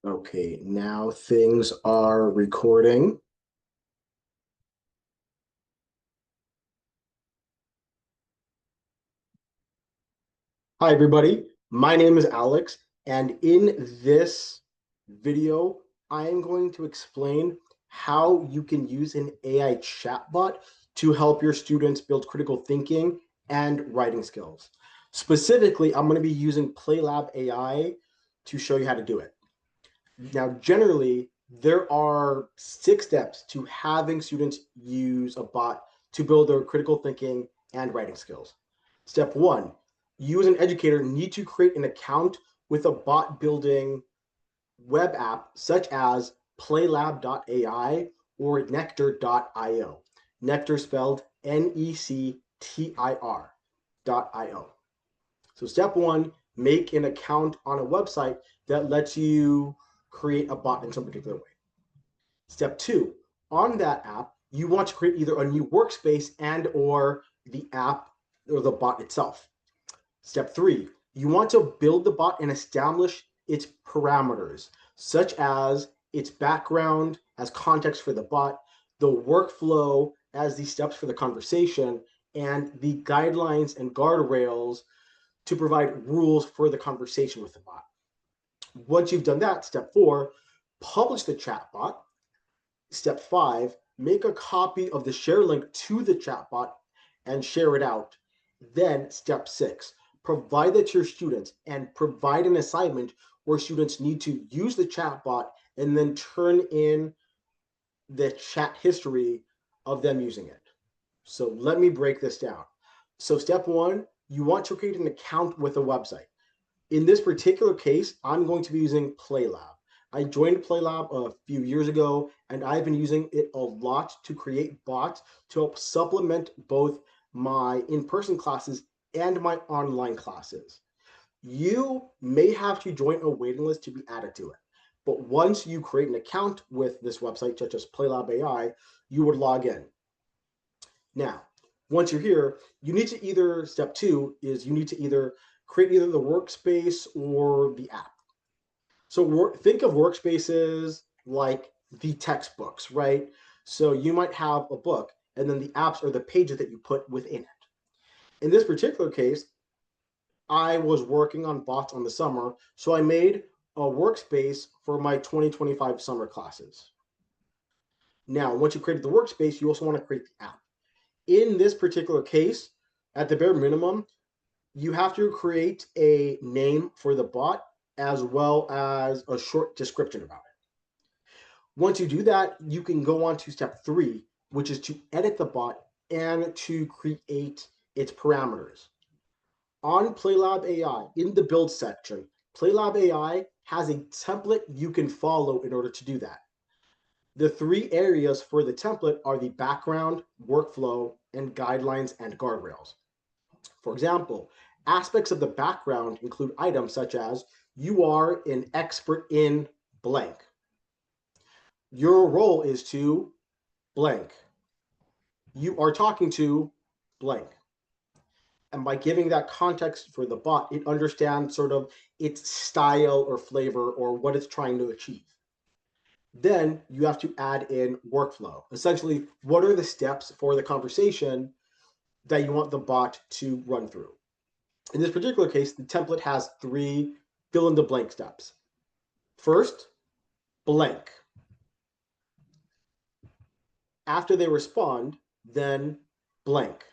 Okay, now things are recording. Hi, everybody. My name is Alex, and in this video, I am going to explain how you can use an AI chatbot to help your students build critical thinking and writing skills. Specifically, I'm going to be using PlayLab AI to show you how to do it. Now, generally, there are 6 steps to having students use a bot to build their critical thinking and writing skills. Step 1, you as an educator need to create an account with a bot building web app such as playlab.ai or nectar.io. Nectar spelled Nectir.io. So step 1, make an account on a website that lets you create a bot in some particular way. Step 2, on that app, you want to create either a new workspace and or the app or the bot itself. Step 3, you want to build the bot and establish its parameters, such as its background as context for the bot, the workflow as the steps for the conversation, and the guidelines and guardrails to provide rules for the conversation with the bot. Once you've done that, step 4, publish the chatbot. Step 5, make a copy of the share link to the chatbot and share it out. Then step 6, provide that to your students and provide an assignment where students need to use the chatbot and then turn in the chat history of them using it. So let me break this down. So step 1, you want to create an account with a website. In this particular case, I'm going to be using PlayLab. I joined PlayLab a few years ago, and I've been using it a lot to create bots to help supplement both my in-person classes and my online classes. You may have to join a waiting list to be added to it. But once you create an account with this website, such as PlayLab AI, you would log in. Now, once you're here, you need to either, step 2 is you need to either create either the workspace or the app. So think of workspaces like the textbooks, right? So you might have a book and then the apps are the pages that you put within it. In this particular case, I was working on bots on the summer, so I made a workspace for my 2025 summer classes. Now, once you created the workspace, you also want to create the app. In this particular case, at the bare minimum, you have to create a name for the bot as well as a short description about it. Once you do that, you can go on to step 3, which is to edit the bot and to create its parameters. On PlayLab AI, in the build section, PlayLab AI has a template you can follow in order to do that. The 3 areas for the template are the background, workflow, and guidelines and guardrails. For example, aspects of the background include items such as you are an expert in blank. Your role is to blank. You are talking to blank. And by giving that context for the bot, it understands sort of its style or flavor or what it's trying to achieve. Then you have to add in workflow. Essentially, what are the steps for the conversation that you want the bot to run through? In this particular case, the template has 3 fill in the blank steps. First, blank. After they respond, then blank.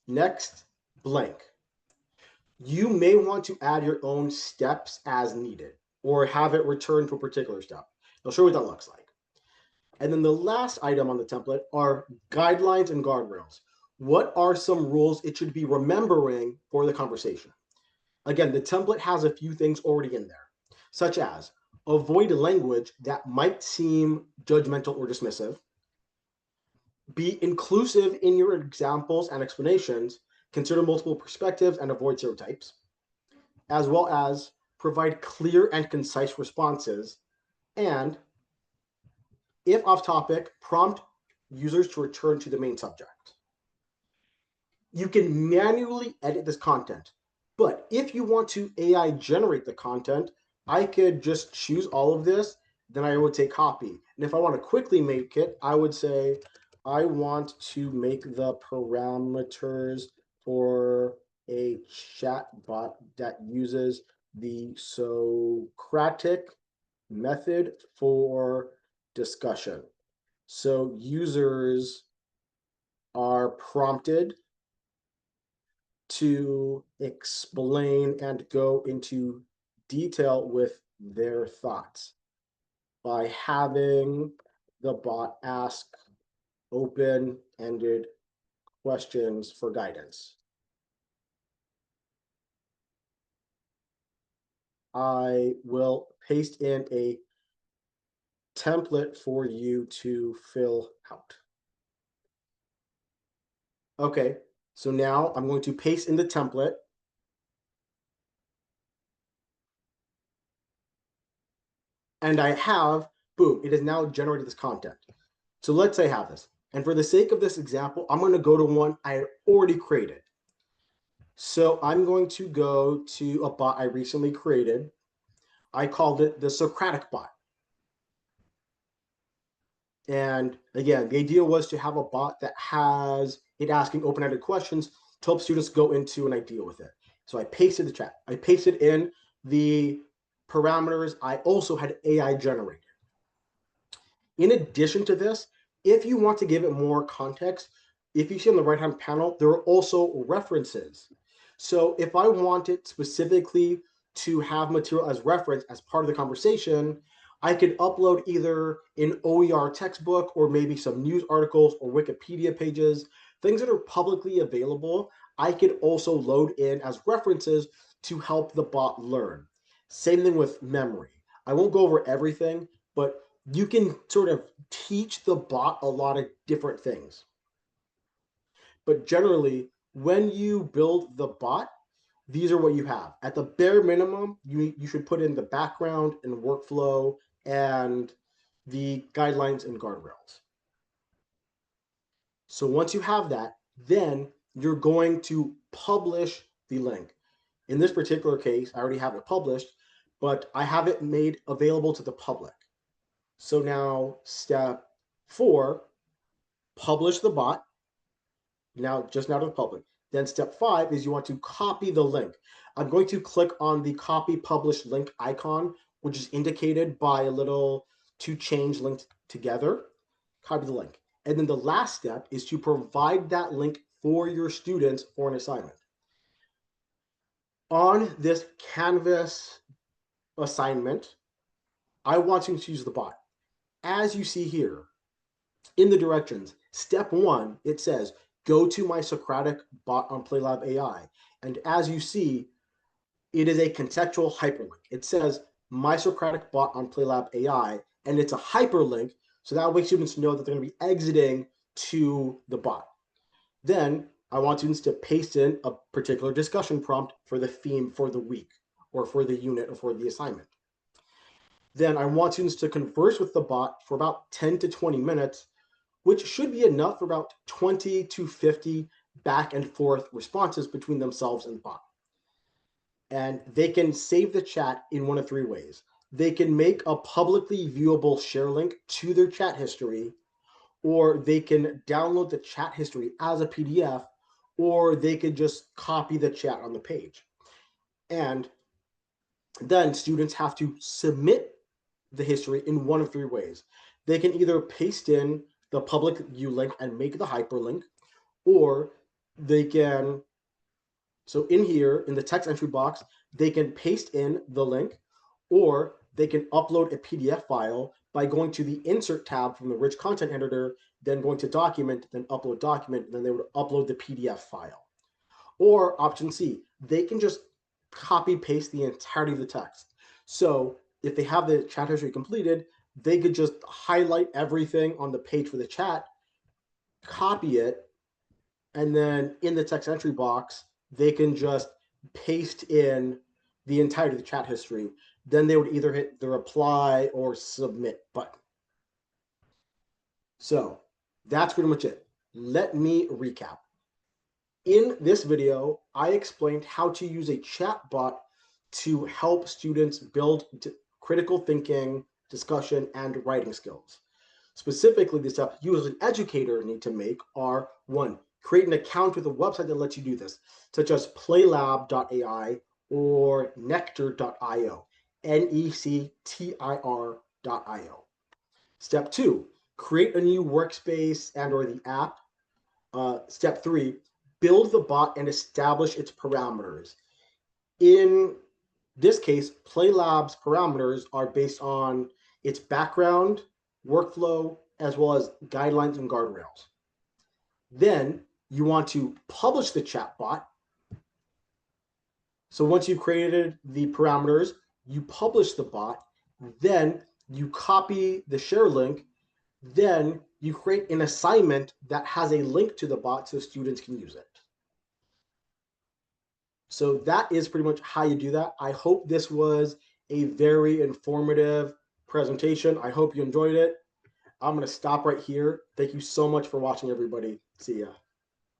Next, blank. You may want to add your own steps as needed or have it return to a particular step. I'll show you what that looks like. And then the last item on the template are guidelines and guardrails. What are some rules it should be remembering for the conversation? Again, the template has a few things already in there, such as avoid language that might seem judgmental or dismissive, be inclusive in your examples and explanations, consider multiple perspectives and avoid stereotypes, as well as provide clear and concise responses, and if off topic, prompt users to return to the main subject. You can manually edit this content, but if you want to AI generate the content, I could just choose all of this, then I would say copy. And if I want to quickly make it, I would say, I want to make the parameters for a chatbot that uses the Socratic method for discussion. So users are prompted to explain and go into detail with their thoughts by having the bot ask open-ended questions for guidance. I will paste in a template for you to fill out. Okay, so now I'm going to paste in the template. And I have, boom, it has now generated this content. So let's say I have this. And for the sake of this example, I'm going to go to one I already created. So I'm going to go to a bot I recently created. I called it the Socratic bot. And again, the idea was to have a bot that has it asking open-ended questions to help students go into an idea with it. So I pasted the chat. I pasted in the parameters. I also had AI generated. In addition to this, if you want to give it more context, if you see on the right-hand panel, there are also references. So if I wanted specifically to have material as reference as part of the conversation, I could upload either an OER textbook or maybe some news articles or Wikipedia pages, things that are publicly available. I could also load in as references to help the bot learn. Same thing with memory. I won't go over everything, but you can sort of teach the bot a lot of different things. But generally, when you build the bot, these are what you have. At the bare minimum, you should put in the background and workflow and the guidelines and guardrails. So once you have that, then you're going to publish the link. In this particular case, I already have it published, but I have it made available to the public. So now step 4, publish the bot, now just now to the public. Then step 5 is you want to copy the link. I'm going to click on the copy publish link icon, which is indicated by a little to change linked together. Copy the link. And then the last step is to provide that link for your students for an assignment. On this Canvas assignment, I want you to use the bot. As you see here, in the directions, step 1, it says, go to my Socratic bot on PlayLab AI. And as you see, it is a contextual hyperlink. It says, my Socratic bot on PlayLab AI, and it's a hyperlink, so that way students know that they're going to be exiting to the bot. Then I want students to paste in a particular discussion prompt for the theme for the week, or for the unit, or for the assignment. Then I want students to converse with the bot for about 10 to 20 minutes, which should be enough for about 20 to 50 back and forth responses between themselves and the bot. And they can save the chat in one of 3 ways. They can make a publicly viewable share link to their chat history, or they can download the chat history as a PDF, or they could just copy the chat on the page. And then students have to submit the history in one of 3 ways. They can either paste in the public view link and make the hyperlink, or they can, so in here, in the text entry box, they can paste in the link, or they can upload a PDF file by going to the insert tab from the rich content editor, then going to document, then upload document, and then they would upload the PDF file. Or option C, they can just copy paste the entirety of the text. So if they have the chat history completed, they could just highlight everything on the page for the chat, copy it, and then in the text entry box, they can just paste in the entirety of the chat history. Then they would either hit the reply or submit button. So that's pretty much it. Let me recap. In this video, I explained how to use a chatbot to help students build critical thinking, discussion, and writing skills. Specifically, the steps you as an educator need to make are: one, create an account with a website that lets you do this, such as playlab.ai or nectar.io, nectir.io. Step two, create a new workspace and or the app. Step three, build the bot and establish its parameters. In this case, PlayLab's parameters are based on its background, workflow, as well as guidelines and guardrails. Then you want to publish the chatbot. So once you've created the parameters, you publish the bot, then you copy the share link, then you create an assignment that has a link to the bot so students can use it. So that is pretty much how you do that. I hope this was a very informative presentation. I hope you enjoyed it. I'm going to stop right here. Thank you so much for watching, everybody. See ya.